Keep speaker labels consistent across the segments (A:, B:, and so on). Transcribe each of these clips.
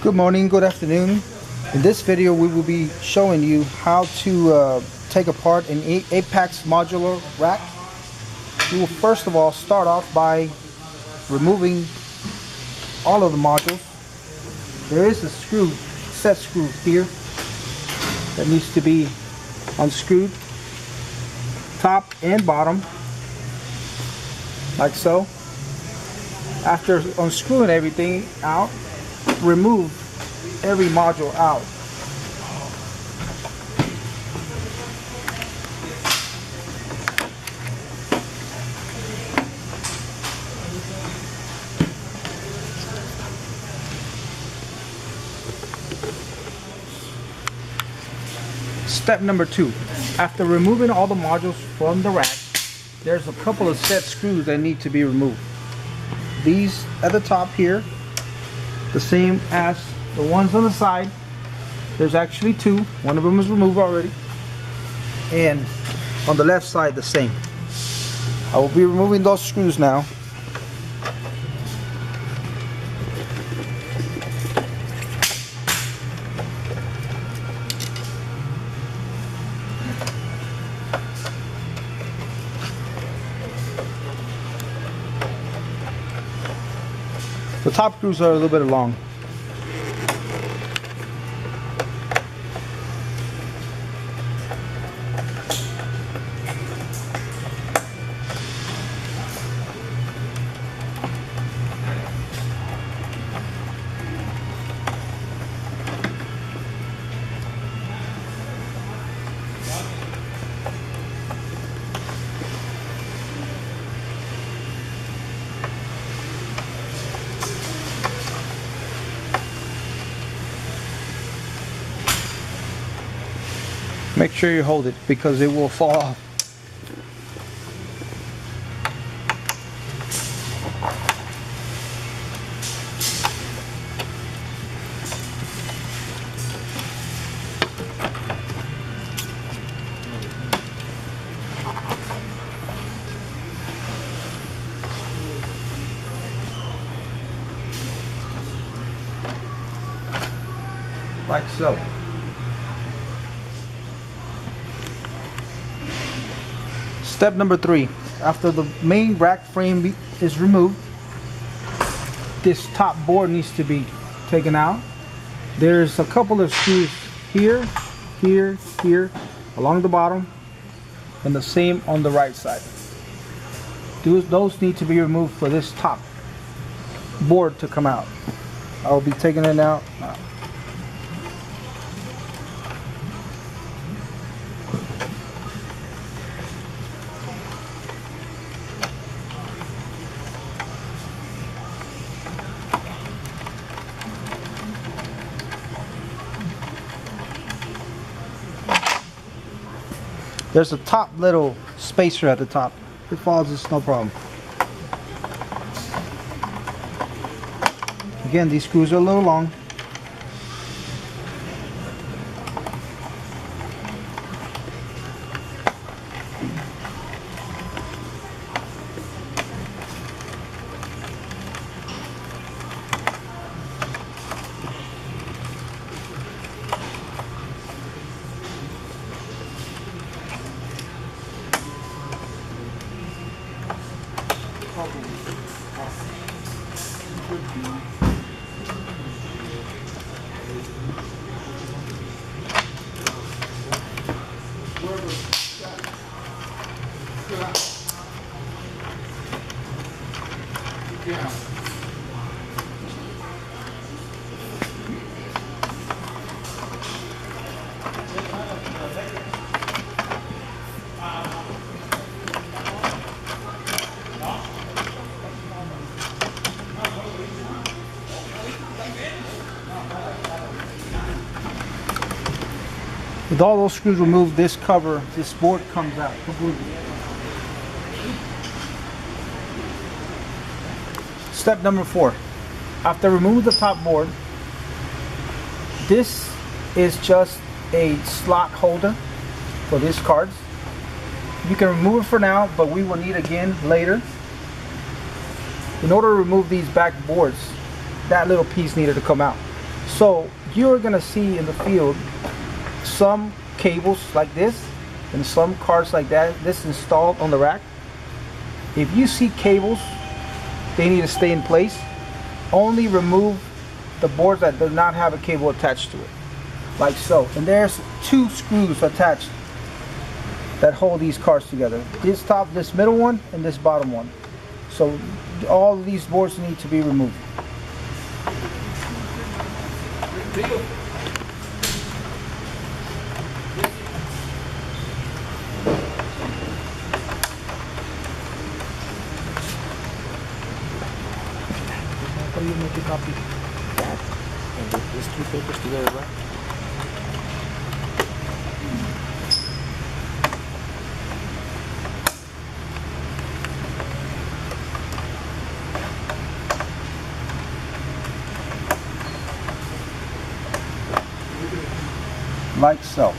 A: Good morning, good afternoon. In this video we will be showing you how to take apart an APACS modular rack. You will first of all start off by removing all of the modules. There is a set screw here that needs to be unscrewed, top and bottom, like so. After unscrewing everything out, remove every module out. Step number 2. After removing all the modules from the rack, there's a couple of set screws that need to be removed. These at the top here, the same as the ones on the side. There's actually 2. One of them is removed already. And on the left side the same. I will be removing those screws now. The top screws are a little bit long. Make sure you hold it because it will fall off. Like so. Step number 3. After the main rack frame is removed, this top board needs to be taken out. There's a couple of screws here, here, here, along the bottom, and the same on the right side. Those need to be removed for this top board to come out. I will be taking it out now. There's a top little spacer at the top. If it falls, it's no problem. Again, these screws are a little long. With all those screws removed, this cover, this board comes out completely. Step number 4. After removing the top board, this is just a slot holder for these cards. You can remove it for now, but we will need again later. In order to remove these back boards, that little piece needed to come out. So you're gonna see in the field some cables like this and some cards like that. This installed on the rack. If you see cables, they need to stay in place. Only remove the boards that do not have a cable attached to it, like so. And there's 2 screws attached that hold these cards together. This middle one and this bottom one. So all of these boards need to be removed. How do you make a copy?
B: That and these 2 papers together, right?
A: Like so.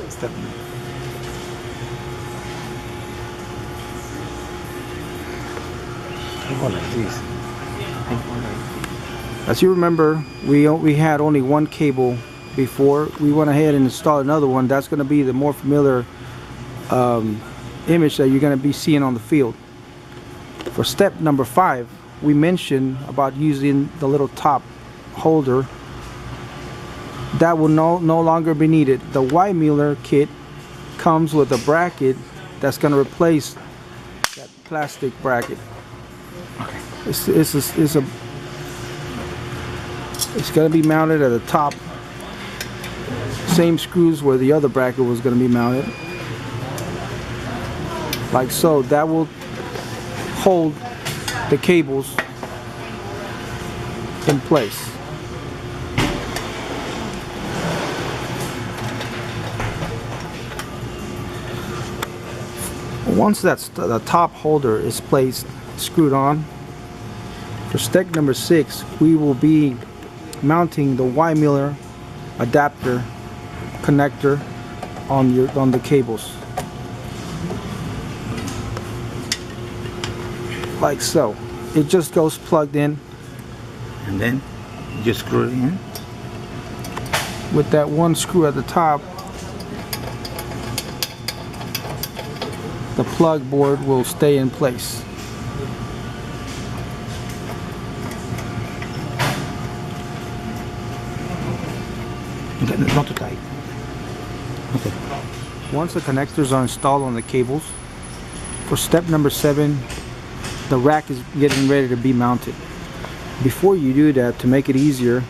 B: Step. I go like this. I go like this.
A: As you remember, we had only 1 cable before. We went ahead and installed another one. That's going to be the more familiar image that you're going to be seeing on the field. For step number 5, we mentioned about using the little top holder. That will no longer be needed. The Y-Mueller kit comes with a bracket that's going to replace that plastic bracket.
B: Okay.
A: It's going to be mounted at the top. Same screws where the other bracket was going to be mounted. Like so. That will hold the cables in place. Once the top holder is placed, screwed on, for step number 6, we will be mounting the Y-Mueller adapter connector on the cables, like so. It just goes plugged in,
B: And then you screw it in.
A: with that 1 screw at the top. The plug board will stay in place.
B: Okay, not too tight. Okay.
A: Once the connectors are installed on the cables, for step number 7, the rack is getting ready to be mounted. Before you do that, to make it easier,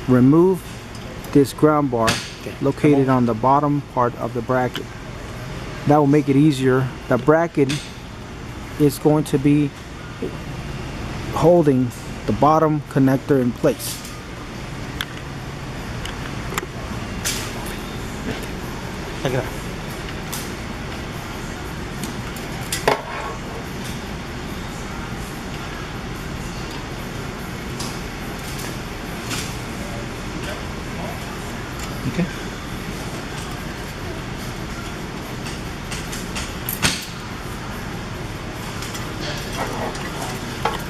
A: remove this ground bar located on the bottom part of the bracket. That will make it easier. The bracket is going to be holding the bottom connector in place.
B: Like that. Okay.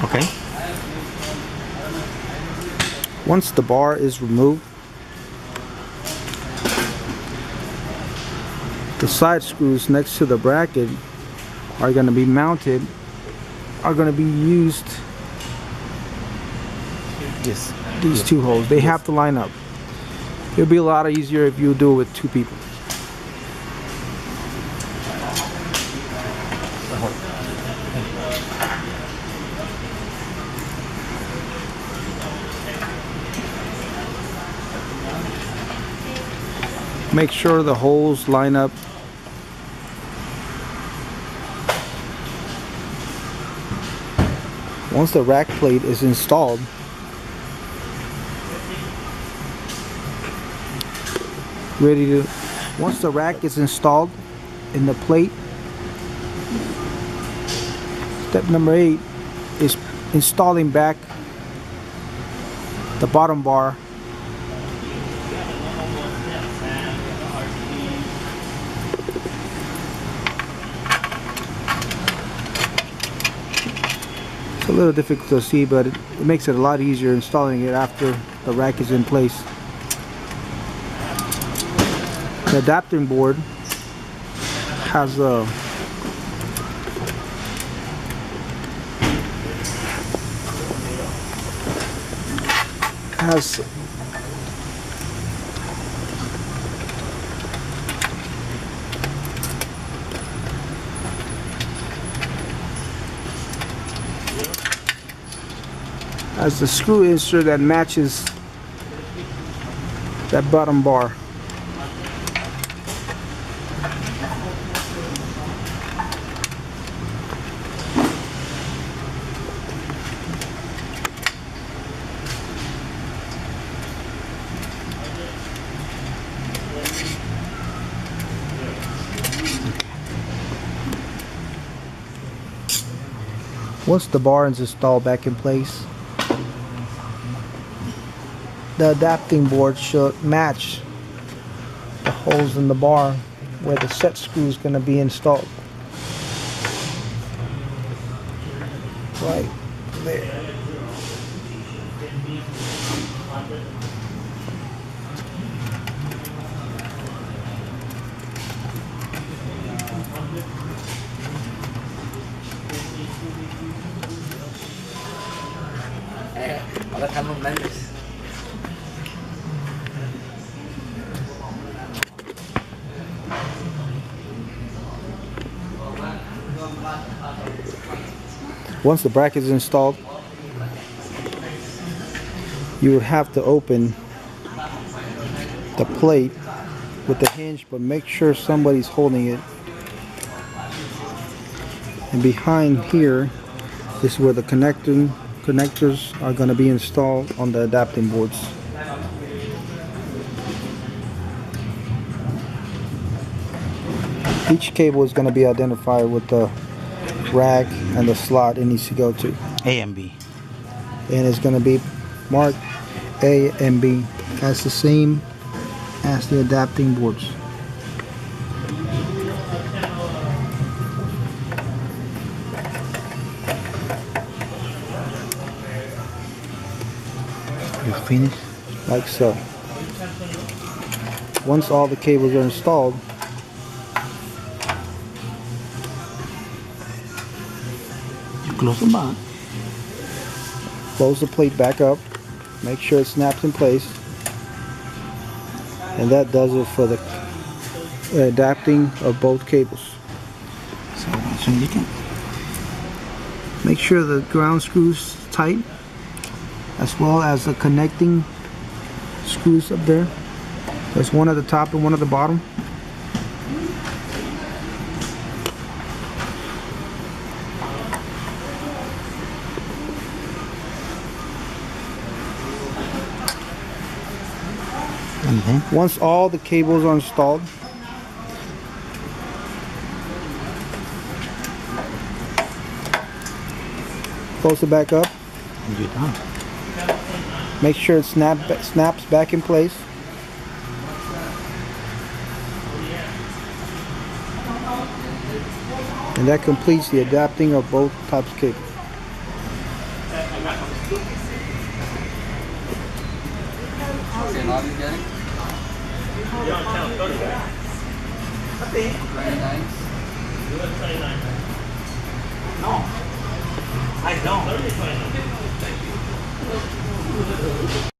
B: Okay.
A: Once the bar is removed, the side screws next to the bracket are going to be mounted, are going to be used,
B: Yes.
A: these 2 holes. They have to line up. It'll be a lot easier if you do it with 2 people. Make sure the holes line up. Once the rack plate is installed, once the rack is installed in the plate, step number 8 is installing back the bottom bar little difficult to see, but it makes it a lot easier installing it after the rack is in place. The adapting board has a has the screw insert that matches that bottom bar. Once the bar is installed back in place, the adapting board should match the holes in the bar where the set screw is going to be installed. Right there.
B: Ahora estamos grandes.
A: Once the bracket is installed, you would have to open the plate with the hinge, but make sure somebody's holding it. And behind here is where the connectors are going to be installed on the adapting boards. Each cable is going to be identified with the rack and the slot it needs to go to.
C: A and B.
A: And it's going to be marked A and B. That's the same as the adapting boards.
C: You're finished?
A: Like so. Once all the cables are installed,
C: You close the bar.
A: close the plate back up, make sure it snaps in place, and that does it for the adapting of both cables.
C: So that's when you can.
A: Make sure the ground screws tight, as well as the connecting screws up there. There's one at the top and one at the bottom.
C: And then
A: Once all the cables are installed, close it back up.
C: you're done.
A: Make sure it snaps back in place. And that completes the adapting of both types of cables.
D: No, I don't.